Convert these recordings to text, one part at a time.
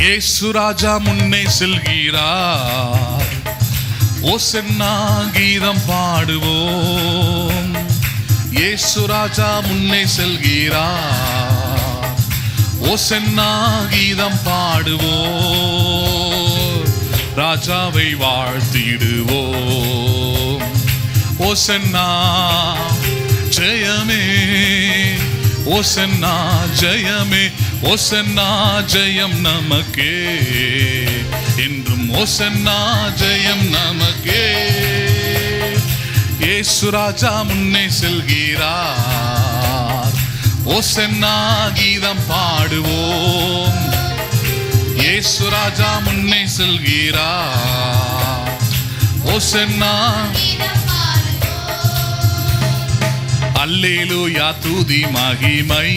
இயேசு ராஜா முன்னே செல்கிறார், ஓசன்னா கீதம் பாடுவோம். இயேசு ராஜா முன்னே செல்கிறார், ஓசன்னா கீதம் பாடுவோம். ராஜாவை வாழ்த்திடுவோம். ஓசன்னா ஜெயமே, ஓசன்னா ஜெயமே, ஓசன்னா ஜெயம் நமக்கே என்றும், ஓசன்னா ஜெயம் நமக்கே. இயேசு ராஜா முன்னே செல்கிறார், ஓசன்னா கீதம் பாடுவோம். இயேசு ராஜா முன்னே செல்கிறார், ஓசன்னா. அல்லேலூயா துதி மகிமை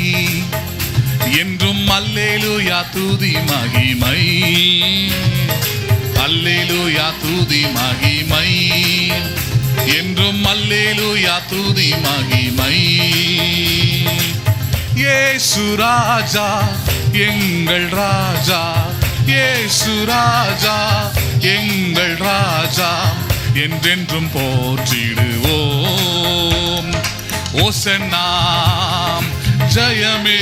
என்றும், அல்லேலூயா துதி மகிமை, அல்லேலூயா துதி மகிமை என்றும், அல்லேலூயா துதி மகிமை. இயேசு ராஜா எங்கள் ராஜா, இயேசு ராஜா எங்கள் ராஜா என்றென்றும் போற்றிடுவோம். ஓசன்னா ஜெயமே,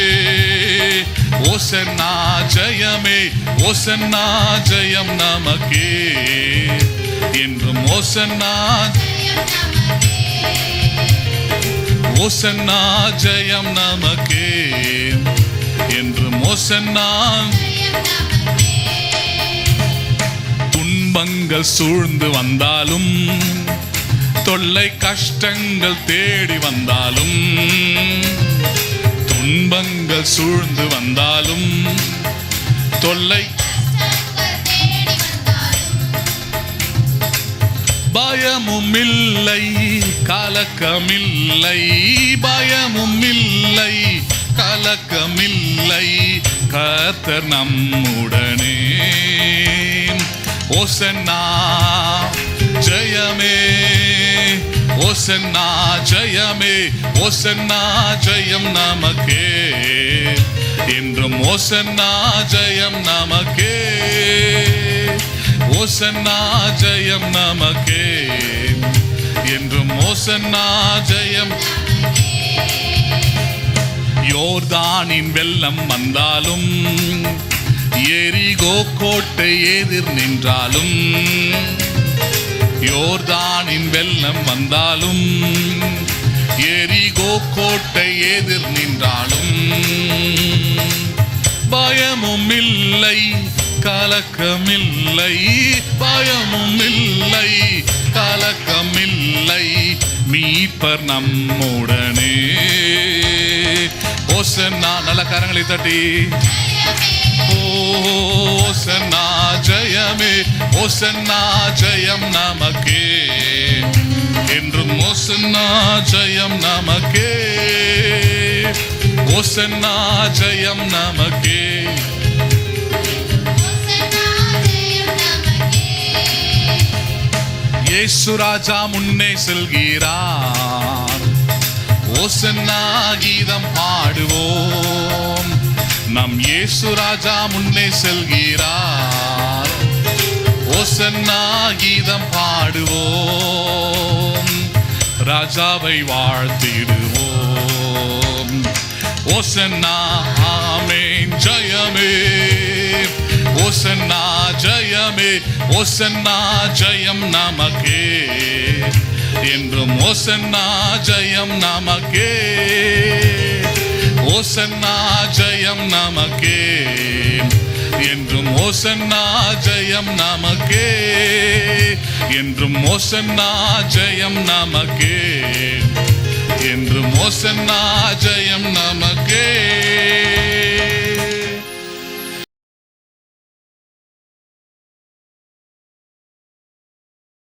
ஓசன்னா ஜெயமே, ஓசன்னா ஜெயம் நமக்கே என்றும், ஓசன்னா ஓசன்னா ஜெயம் நமக்கே என்றும், ஓசன்னா. துன்பங்கள் சூழ்ந்து வந்தாலும், தொல்லை கஷ்டங்கள் தேடி வந்தாலும், துன்பங்கள் சூழ்ந்து வந்தாலும், தொல்லை பயமும் இல்லை கலக்கமில்லை, பயமும் இல்லை கலக்கமில்லை, கர்த்தர் நம்முடனே. ஓசன்னா ஜெயமே, ஓசன்னா ஜெயமே, ஓசன்னா ஜெயம் நமக்கே என்றும், ஓசன்னா ஜெயம் நமக்கே, ஓசன்னா ஜெயம் நமக்கே என்றும், ஓசன்னா ஜெயம். யோர்தானின் வெள்ளம் வந்தாலும், எரிகோ கோட்டை எதிர் நின்றாலும், யோர்தானின் வெள்ளம் வந்தாலும், எரிகோ கோட்டை எதிர் நின்றாலும், பயமும் இல்லை கலக்கமில்லை, பயமும் இல்லை கலக்கமில்லை, மீட்பர் நம்முடனே. ஓசன்னா, நல்ல கரங்களை தட்டி, ஓசன்னா ஜெயமே, ஓசன்னா ஜெயம் நமக்கே என்றும், ஓசன்னா ஜெயம் நமக்கே, ஓசன்னா ஜெயம் நமக்கே. இயேசு ராஜா முன்னே செல்கிறார், ஓசன்னா கீதம் பாடுவோம். நம் இயேசு ராஜா முன்னே செல்கிறார், ஓசன்னா கீதம் பாடுவோம். ராஜாவை வாழ்த்திடுவோம். ஓசன்னா ஆமென் ஜெயமே, ஓசன்னா ஜெயமே, ஓசன்னா ஜெயம் நமக்கே என்றும், ஓசன்னா ஜெயம் நமக்கே, ஓசன்னா ஜெயம் நமக்கே என்றும், ஓசன்னா ஜெயம் நமக்கே என்றும், ஓசன்னா ஜெயம் நமக்கே என்றும், ஓசன்னா ஜெயம் நமக்கே.